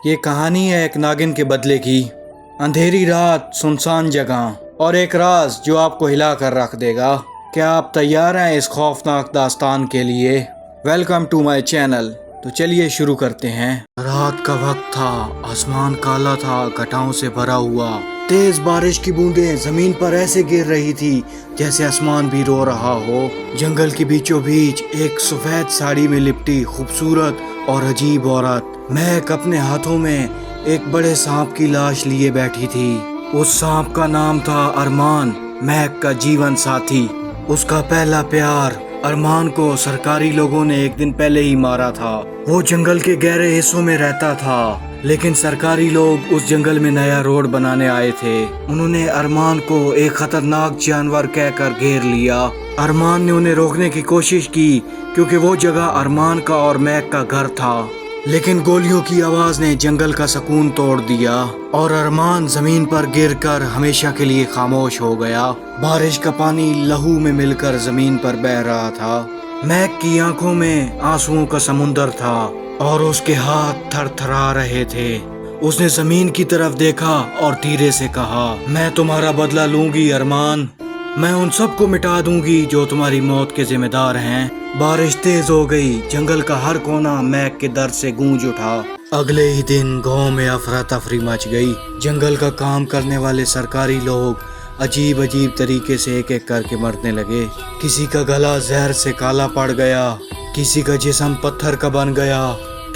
ये कहानी है एक नागिन के बदले की। अंधेरी रात, सुनसान जगह और एक राज जो आपको हिला कर रख देगा। क्या आप तैयार हैं इस खौफनाक दास्तान के लिए? Welcome to my channel. तो चलिए शुरू करते हैं। रात का वक्त था, आसमान काला था, घटाओं से भरा हुआ। तेज बारिश की बूंदें जमीन पर ऐसे गिर रही थी जैसे आसमान भी रो रहा हो। जंगल के बीचों बीच एक सफेद साड़ी में लिपटी खूबसूरत और अजीब औरत महक अपने हाथों में एक बड़े सांप की लाश लिए बैठी थी। उस सांप का नाम था अरमान, महक का जीवन साथी। उसका पहला प्यार अरमान को सरकारी लोगों ने एक दिन पहले ही मारा था। वो जंगल के गहरे हिस्सों में रहता था, लेकिन सरकारी लोग उस जंगल में नया रोड बनाने आए थे। उन्होंने अरमान को एक खतरनाक जानवर कहकर घेर लिया। अरमान ने उन्हें रोकने की कोशिश की क्योंकि वो जगह अरमान का और महक का घर था, लेकिन गोलियों की आवाज ने जंगल का सुकून तोड़ दिया और अरमान जमीन पर गिरकर हमेशा के लिए खामोश हो गया। बारिश का पानी लहू में मिलकर जमीन पर बह रहा था। महक की आंखों में आंसुओं का समुंदर था और उसके हाथ थरथरा रहे थे। उसने जमीन की तरफ देखा और धीरे से कहा, मैं तुम्हारा बदला लूंगी अरमान। मैं उन सबको मिटा दूंगी जो तुम्हारी मौत के जिम्मेदार हैं। बारिश तेज हो गई। जंगल का हर कोना महक के दर्द से गूंज उठा। अगले ही दिन गांव में अफरा तफरी मच गई। जंगल का काम करने वाले सरकारी लोग अजीब अजीब तरीके से एक एक करके मरने लगे। किसी का गला जहर से काला पड़ गया, किसी का जिस्म पत्थर का बन गया,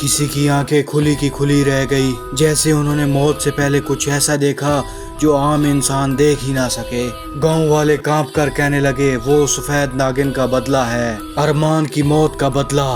किसी की आंखें खुली की खुली रह गई, जैसे उन्होंने मौत से पहले कुछ ऐसा देखा जो आम इंसान देख ही ना सके। गांव वाले कांप कर कहने लगे, वो सफेद नागिन का बदला है, अरमान की मौत का बदला।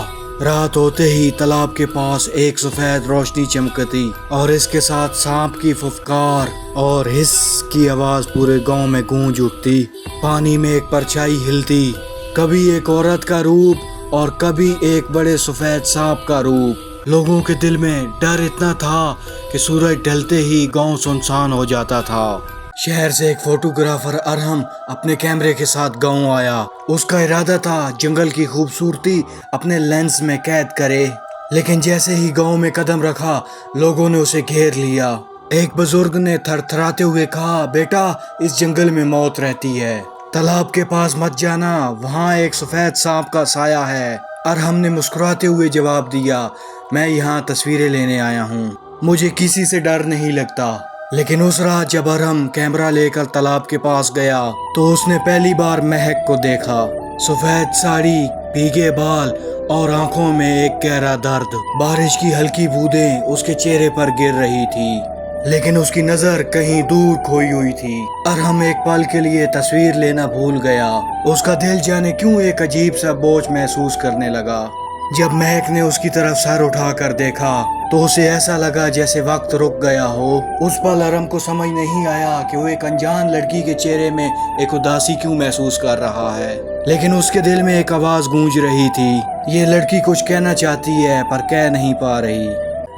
रात होते ही तालाब के पास एक सफेद रोशनी चमकती और इसके साथ सांप की फुफकार और हिस की आवाज पूरे गांव में गूंज उठती। पानी में एक परछाई हिलती, कभी एक औरत का रूप और कभी एक बड़े सफेद सांप का रूप। लोगों के दिल में डर इतना था कि सूरज ढलते ही गांव सुनसान हो जाता था। शहर से एक फोटोग्राफर अरहम अपने कैमरे के साथ गांव आया। उसका इरादा था जंगल की खूबसूरती अपने लेंस में कैद करे, लेकिन जैसे ही गांव में कदम रखा लोगों ने उसे घेर लिया। एक बुजुर्ग ने थरथराते हुए कहा, बेटा इस जंगल में मौत रहती है, तालाब के पास मत जाना, वहाँ एक सफेद सांप का साया है। अरहम ने मुस्कुराते हुए जवाब दिया, मैं यहाँ तस्वीरें लेने आया हूँ, मुझे किसी से डर नहीं लगता। लेकिन उस रात जब अरहम कैमरा लेकर तालाब के पास गया तो उसने पहली बार महक को देखा। सफेद साड़ी, भीगे बाल और आंखों में एक गहरा दर्द। बारिश की हल्की बूंदें उसके चेहरे पर गिर रही थी, लेकिन उसकी नजर कहीं दूर खोई हुई थी। अरहम एक पल के लिए तस्वीर लेना भूल गया। उसका दिल जाने क्यों एक अजीब सा बोझ महसूस करने लगा। जब महक ने उसकी तरफ सर उठाकर देखा तो उसे ऐसा लगा जैसे वक्त रुक गया हो। उस पल अरहम को समझ नहीं आया कि वो एक अनजान लड़की के चेहरे में एक उदासी क्यों महसूस कर रहा है, लेकिन उसके दिल में एक आवाज गूंज रही थी, ये लड़की कुछ कहना चाहती है पर कह नहीं पा रही।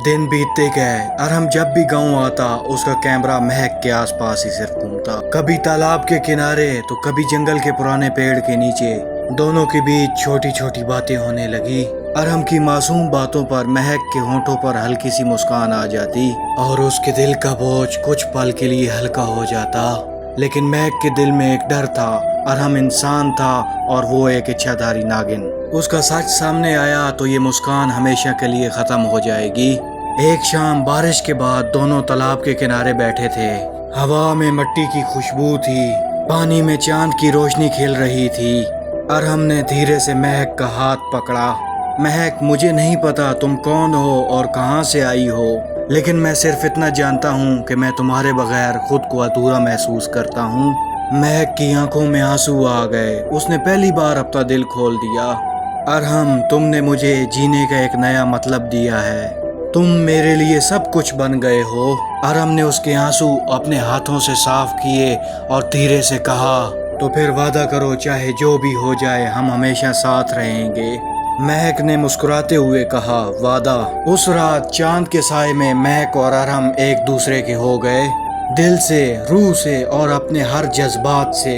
दिन बीतते गए। अरहम जब भी गांव आता उसका कैमरा महक के आसपास ही सिर्फ घूमता, कभी तालाब के किनारे तो कभी जंगल के पुराने पेड़ के नीचे। दोनों के बीच छोटी छोटी बातें होने लगी। अरहम की मासूम बातों पर महक के होंठों पर हल्की सी मुस्कान आ जाती और उसके दिल का बोझ कुछ पल के लिए हल्का हो जाता। लेकिन महक के दिल में एक डर था, अरहम इंसान था और वो एक इच्छाधारी नागिन। उसका सच सामने आया तो ये मुस्कान हमेशा के लिए खत्म हो जाएगी। एक शाम बारिश के बाद दोनों तालाब के किनारे बैठे थे। हवा में मिट्टी की खुशबू थी, पानी में चांद की रोशनी खिल रही थी। अरहम ने धीरे से महक का हाथ पकड़ा। महक, मुझे नहीं पता तुम कौन हो और कहाँ से आई हो, लेकिन मैं सिर्फ इतना जानता हूँ कि मैं तुम्हारे बगैर खुद को अधूरा महसूस करता हूँ। महक की आंखों में आंसू आ गए। उसने पहली बार अपना दिल खोल दिया। अरहम, तुमने मुझे जीने का एक नया मतलब दिया है, तुम मेरे लिए सब कुछ बन गए हो। अरहम ने उसके आंसू अपने हाथों से साफ किए और धीरे से कहा, तो फिर वादा करो चाहे जो भी हो जाए हम हमेशा साथ रहेंगे। महक ने मुस्कुराते हुए कहा, वादा। उस रात चांद के साए में महक और अरहम एक दूसरे के हो गए, दिल से, रूह से और अपने हर जज्बात से।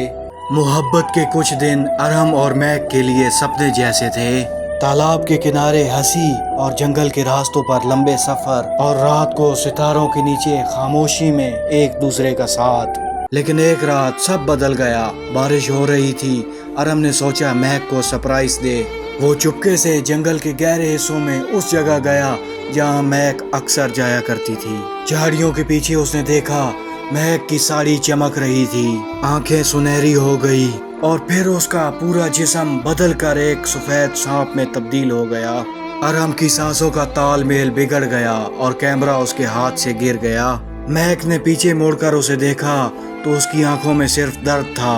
मोहब्बत के कुछ दिन अरहम और महक के लिए सपने जैसे थे। तालाब के किनारे हंसी और जंगल के रास्तों पर लंबे सफर और रात को सितारों के नीचे खामोशी में एक दूसरे का साथ। लेकिन एक रात सब बदल गया। बारिश हो रही थी। अरम ने सोचा महक को सरप्राइज दे। वो चुपके से जंगल के गहरे हिस्सों में उस जगह गया जहाँ महक अक्सर जाया करती थी। झाड़ियों के पीछे उसने देखा महक की साड़ी चमक रही थी, आंखें सुनहरी हो गई और फिर उसका पूरा जिस्म बदल कर एक सफेद सांप में तब्दील हो गया। अरम की सांसों का तालमेल बिगड़ गया और कैमरा उसके हाथ से गिर गया। महक ने पीछे मुड़कर उसे देखा तो उसकी आंखों में सिर्फ दर्द था।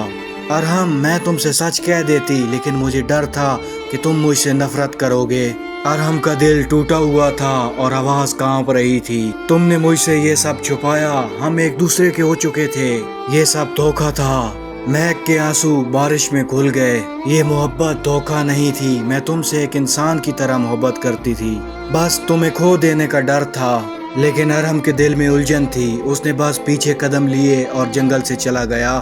अरहम, मैं तुमसे सच कह देती, लेकिन मुझे डर था कि तुम मुझसे नफरत करोगे। अरहम का दिल टूटा हुआ था और आवाज कांप रही थी। तुमने मुझसे ये सब छुपाया, हम एक दूसरे के हो चुके थे, ये सब धोखा था। महक के आंसू बारिश में घुल गए। ये मोहब्बत धोखा नहीं थी, मैं तुमसे एक इंसान की तरह मोहब्बत करती थी, बस तुम्हें खो देने का डर था। लेकिन अरहम के दिल में उलझन थी। उसने बस पीछे कदम लिए और जंगल से चला गया।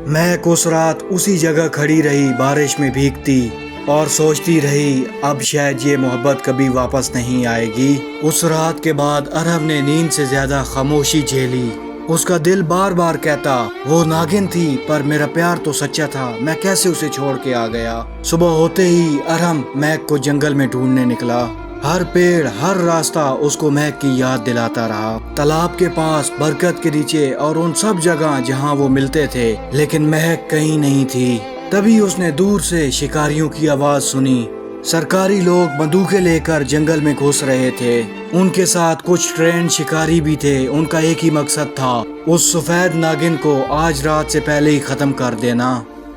महक उस रात उसी जगह खड़ी रही, बारिश में भीगती और सोचती रही अब शायद ये मोहब्बत कभी वापस नहीं आएगी। उस रात के बाद अरहम ने नींद से ज्यादा खामोशी झेली। उसका दिल बार बार कहता वो नागिन थी पर मेरा प्यार तो सच्चा था, मैं कैसे उसे छोड़ के आ गया। सुबह होते ही अरहम महक को जंगल में ढूंढने निकला। हर पेड़, हर रास्ता उसको महक की याद दिलाता रहा। तालाब के पास, बरगद के नीचे और उन सब जगह जहाँ वो मिलते थे, लेकिन महक कहीं नहीं थी। तभी उसने दूर से शिकारियों की आवाज सुनी। सरकारी लोग बंदूकें लेकर जंगल में घुस रहे थे। उनके साथ कुछ ट्रेंड शिकारी भी थे। उनका एक ही मकसद था, उस सफेद नागिन को आज रात से पहले ही खत्म कर देना।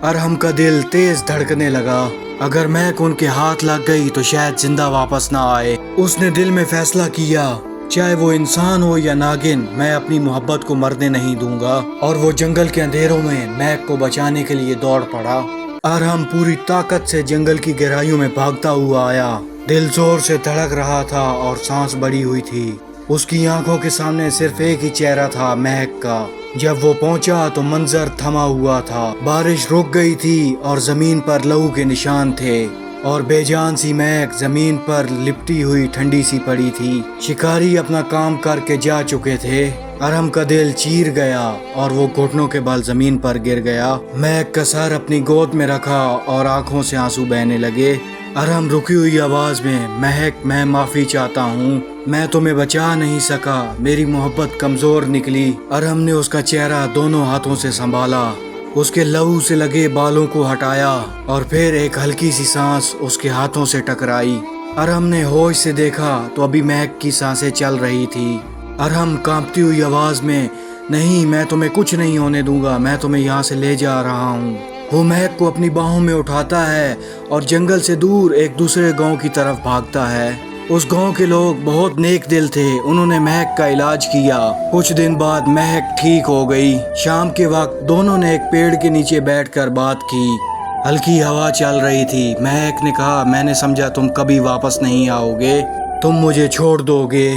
अरहम का दिल तेज धड़कने लगा। अगर महक उनके हाथ लग गई तो शायद जिंदा वापस ना आए। उसने दिल में फैसला किया, चाहे वो इंसान हो या नागिन, मैं अपनी मोहब्बत को मरने नहीं दूंगा। और वो जंगल के अंधेरों में महक को बचाने के लिए दौड़ पड़ा। अरहम पूरी ताकत से जंगल की गहराइयों में भागता हुआ आया। दिल जोर से धड़क रहा था और सांस बड़ी हुई थी। उसकी आंखों के सामने सिर्फ एक ही चेहरा था, महक का। जब वो पहुंचा तो मंजर थमा हुआ था। बारिश रुक गई थी और जमीन पर लहू के निशान थे और बेजान सी महक जमीन पर लिपटी हुई ठंडी सी पड़ी थी। शिकारी अपना काम करके जा चुके थे। अरहम का दिल चीर गया और वो घुटनों के बल जमीन पर गिर गया। महक का सर अपनी गोद में रखा और आंखों से आंसू बहने लगे। अरहम रुकी हुई आवाज में, महक, मैं माफी चाहता हूँ, मैं तुम्हें बचा नहीं सका, मेरी मोहब्बत कमजोर निकली। अरहम ने उसका चेहरा दोनों हाथों से संभाला, उसके लहू से लगे बालों को हटाया और फिर एक हल्की सी सांस उसके हाथों से टकराई। अरहम ने होश से देखा तो अभी महक की सांसें चल रही थी। अरहम कांपती हुई आवाज में, नहीं, मैं तुम्हें कुछ नहीं होने दूंगा, मैं तुम्हें यहाँ से ले जा रहा हूँ। वो महक को अपनी बाहों में उठाता है और जंगल से दूर एक दूसरे गांव की तरफ भागता है। उस गांव के लोग बहुत नेक दिल थे। उन्होंने महक का इलाज किया। कुछ दिन बाद महक ठीक हो गई। शाम के वक्त दोनों ने एक पेड़ के नीचे बैठकर बात की। हल्की हवा चल रही थी। महक ने कहा, मैंने समझा तुम कभी वापस नहीं आओगे, तुम मुझे छोड़ दोगे।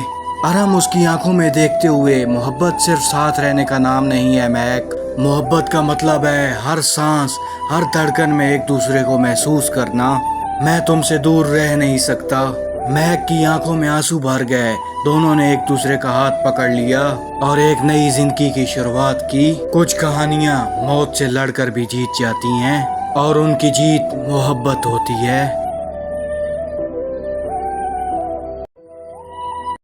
अरहम उसकी आंखों में देखते हुए, मोहब्बत सिर्फ साथ रहने का नाम नहीं है महक, मोहब्बत का मतलब है हर सांस, हर धड़कन में एक दूसरे को महसूस करना। मैं तुमसे दूर रह नहीं सकता। महक की आंखों में आंसू भर गए। दोनों ने एक दूसरे का हाथ पकड़ लिया और एक नई जिंदगी की शुरुआत की। कुछ कहानियां मौत से लड़कर भी जीत जाती हैं और उनकी जीत मोहब्बत होती है।